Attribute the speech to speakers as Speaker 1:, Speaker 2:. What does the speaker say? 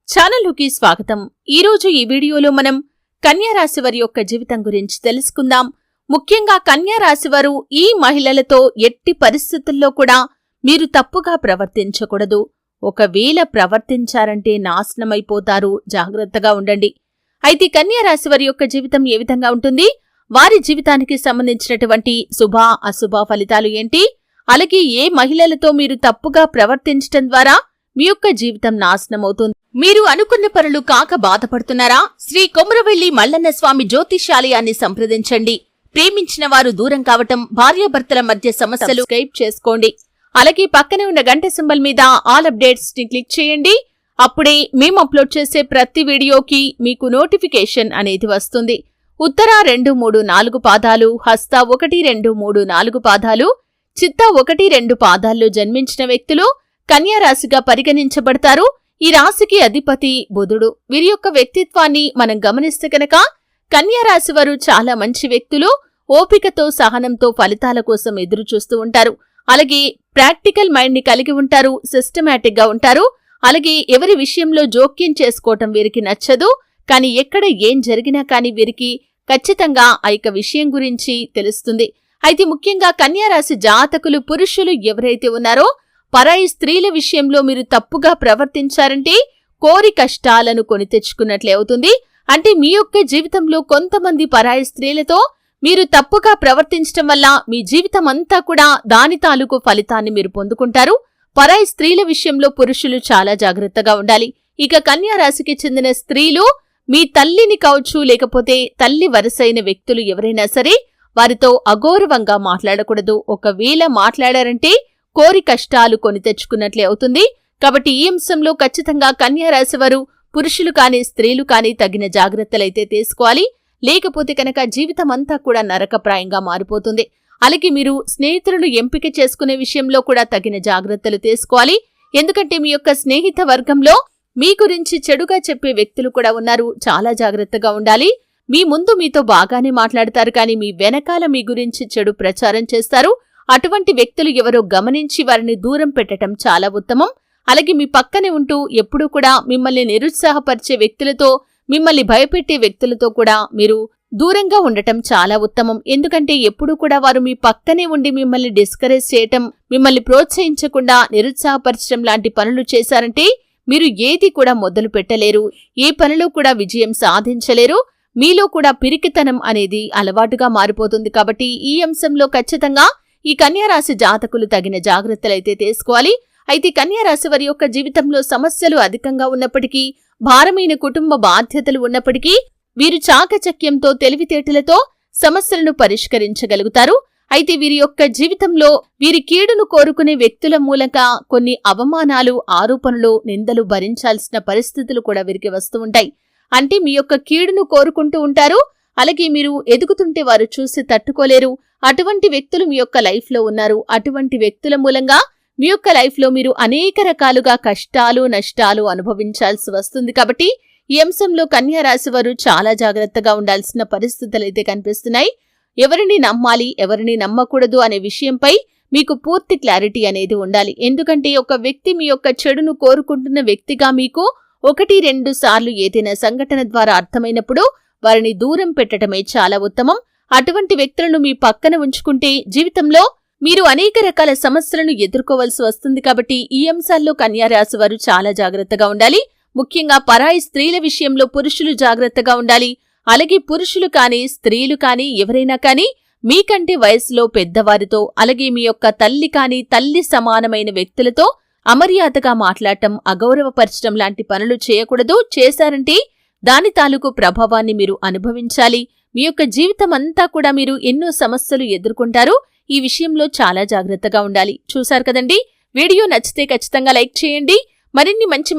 Speaker 1: ఛానల్లోకి స్వాగతం. ఈరోజు ఈ వీడియోలో మనం కన్యా రాశి వారి యొక్క జీవితం గురించి తెలుసుకుందాం. ముఖ్యంగా కన్యా రాశి వారు ఈ మహిళలతో ఎట్టి పరిస్థితుల్లో కూడా మీరు తప్పుగా ప్రవర్తించకూడదు. ఒకవేళ ప్రవర్తించారంటే నాశనమైపోతారు. జాగ్రత్తగా ఉండండి. అయితే కన్యా రాశి వారి యొక్క జీవితం ఏ విధంగా ఉంటుంది, వారి జీవితానికి సంబంధించినటువంటి శుభ అశుభ ఫలితాలు ఏంటి, అలాగే ఏ మహిళలతో మీరు తప్పుగా ప్రవర్తించడం ద్వారా మీ యొక్క జీవితం నాశనమవుతుంది. మీరు అనుకున్న పనులు కాక బాధపడుతున్నారా? శ్రీ కొమురవెల్లి మల్లన్న స్వామి జ్యోతిషాలయాన్ని సంప్రదించండి. ప్రేమించిన వారు దూరం కావటం, భార్యాభర్తల మధ్య సమస్యలు స్కైప్ చేసుకోండి. అలాగే పక్కనే ఉన్న గంట సింబల్ మీద ఆల్ అప్డేట్స్ ని క్లిక్ చేయండి. అప్పుడే మేము అప్లోడ్ చేసే ప్రతి వీడియోకి మీకు నోటిఫికేషన్ అనేది వస్తుంది. ఉత్తర 2, 3, 4 పాదాలు, హస్త 1, 2, 3, 4 పాదాలు, చిత్త 1, 2 పాదాల్లో జన్మించిన వ్యక్తులు కన్యా రాశిగా పరిగణించబడతారు. ఈ రాశికి అధిపతి బుధుడు. వీరి యొక్క వ్యక్తిత్వాన్ని మనం గమనిస్తే కనుక కన్యా రాశి వారు చాలా మంచి వ్యక్తులు. ఓపికతో సహనంతో ఫలితాల కోసం ఎదురు చూస్తూ ఉంటారు. అలాగే ప్రాక్టికల్ మైండ్ ని కలిగి ఉంటారు. సిస్టమాటిక్ గా ఉంటారు. అలాగే ఎవరి విషయంలో జోక్యం చేసుకోవటం వీరికి నచ్చదు. కానీ ఎక్కడ ఏం జరిగినా కానీ వీరికి ఖచ్చితంగా ఆ యొక్క విషయం గురించి తెలుస్తుంది. అయితే ముఖ్యంగా కన్యా రాశి జాతకులు పురుషులు ఎవరైతే ఉన్నారో పరాయి స్త్రీల విషయంలో మీరు తప్పుగా ప్రవర్తించారంటే కోరి కష్టాలను కొని తెచ్చుకున్నట్లే అవుతుంది. అంటే మీ యొక్క జీవితంలో కొంతమంది పరాయి స్త్రీలతో మీరు తప్పుగా ప్రవర్తించడం వల్ల మీ జీవితం అంతా కూడా దాని తాలూకు ఫలితాన్ని మీరు పొందుకుంటారు. పరాయి స్త్రీల విషయంలో పురుషులు చాలా జాగ్రత్తగా ఉండాలి. ఇక కన్యా రాశికి చెందిన స్త్రీలు మీ తల్లిని కావచ్చు, లేకపోతే తల్లి వరసైన వ్యక్తులు ఎవరైనా సరే వారితో అగౌరవంగా మాట్లాడకూడదు. ఒకవేళ మాట్లాడారంటే కోరి కష్టాలు కొని తెచ్చుకున్నట్లే అవుతుంది. కాబట్టి ఈ అంశంలో ఖచ్చితంగా కన్యా రాశి వారు పురుషులు కానీ స్త్రీలు కానీ తగిన జాగ్రత్తలైతే తీసుకోవాలి. లేకపోతే కనుక జీవితం అంతా కూడా నరకప్రాయంగా మారిపోతుంది. అలాగే మీరు స్నేహితులను ఎంపిక చేసుకునే విషయంలో కూడా తగిన జాగ్రత్తలు తీసుకోవాలి. ఎందుకంటే మీ యొక్క స్నేహిత వర్గంలో మీ గురించి చెడుగా చెప్పే వ్యక్తులు కూడా ఉన్నారు. చాలా జాగ్రత్తగా ఉండాలి. మీ ముందు మీతో బాగానే మాట్లాడతారు, కానీ మీ వెనకాల మీ గురించి చెడు ప్రచారం చేస్తారు. అటువంటి వ్యక్తులు ఎవరో గమనించి వారిని దూరం పెట్టడం చాలా ఉత్తమం. అలాగే మీ పక్కనే ఉంటూ ఎప్పుడూ కూడా మిమ్మల్ని నిరుత్సాహపరిచే వ్యక్తులతో, మిమ్మల్ని భయపెట్టే వ్యక్తులతో కూడా మీరు దూరంగా ఉండటం చాలా ఉత్తమం. ఎందుకంటే ఎప్పుడూ కూడా వారు మీ పక్కనే ఉండి మిమ్మల్ని డిస్కరేజ్ చేయటం, మిమ్మల్ని ప్రోత్సహించకుండా నిరుత్సాహపరచడం లాంటి పనులు చేశారంటే మీరు ఏది కూడా మొదలు పెట్టలేరు. ఏ పనిలో కూడా విజయం సాధించలేరు. మీలో కూడా పిరికితనం అనేది అలవాటుగా మారిపోతుంది. కాబట్టి ఈ అంశంలో ఖచ్చితంగా ఈ కన్యా రాశి జాతకులు తగిన జాగ్రత్తలైతే తీసుకోవాలి. అయితే కన్యా రాశి వారి యొక్క జీవితంలో సమస్యలు అధికంగా ఉన్నప్పటికీ, భారమైన కుటుంబ బాధ్యతలు ఉన్నప్పటికీ వీరు చాకచక్యంతో, తెలివితేటలతో సమస్యలను పరిష్కరించగలుగుతారు. అయితే వీరి యొక్క జీవితంలో వీరి కీడును కోరుకునే వ్యక్తుల మూలంగా కొన్ని అవమానాలు, ఆరోపణలు, నిందలు భరించాల్సిన పరిస్థితులు కూడా వీరికి వస్తూ ఉంటాయి. అంటే మీ యొక్క కీడును కోరుకుంటూ ఉంటారు. అలాగే మీరు ఎదుగుతుంటే వారు చూసి తట్టుకోలేరు. అటువంటి వ్యక్తులు మీ యొక్క లైఫ్లో ఉన్నారు. అటువంటి వ్యక్తుల మూలంగా మీ యొక్క లైఫ్లో మీరు అనేక రకాలుగా కష్టాలు, నష్టాలు అనుభవించాల్సి వస్తుంది. కాబట్టి ఈ అంశంలో కన్యా రాశి వారు చాలా జాగ్రత్తగా ఉండాల్సిన పరిస్థితులైతే కనిపిస్తున్నాయి. ఎవరిని నమ్మాలి, ఎవరిని నమ్మకూడదు అనే విషయంపై మీకు పూర్తి క్లారిటీ అనేది ఉండాలి. ఎందుకంటే ఒక వ్యక్తి మీ యొక్క చెడును కోరుకుంటున్న వ్యక్తిగా మీకు 1, 2 సార్లు ఏదైనా సంఘటన ద్వారా అర్థమైనప్పుడు వారిని దూరం పెట్టడమే చాలా ఉత్తమం. అటువంటి వ్యక్తులను మీ పక్కన ఉంచుకుంటే జీవితంలో మీరు అనేక రకాల సమస్యలను ఎదుర్కోవాల్సి వస్తుంది. కాబట్టి ఈ అంశాల్లో కన్యా రాశి వారు చాలా జాగ్రత్తగా ఉండాలి. ముఖ్యంగా పరాయి స్త్రీల విషయంలో పురుషులు జాగ్రత్తగా ఉండాలి. అలాగే పురుషులు కానీ స్త్రీలు కానీ ఎవరైనా కానీ మీకంటే వయసులో పెద్దవారితో, అలాగే మీ యొక్క తల్లి కానీ తల్లి సమానమైన వ్యక్తులతో అమర్యాదగా మాట్లాడటం, అగౌరవపరచడం లాంటి పనులు చేయకూడదు. చేశారంటే దాని తాలూకు ప్రభావాన్ని మీరు అనుభవించాలి. మీ యొక్క జీవితం అంతా కూడా మీరు ఎన్నో సమస్యలు ఎదుర్కొంటారు. ఈ విషయంలో చాలా జాగ్రత్తగా ఉండాలి. చూశారు కదండి, వీడియో నచ్చితే ఖచ్చితంగా లైక్ చేయండి. మరిన్ని మంచి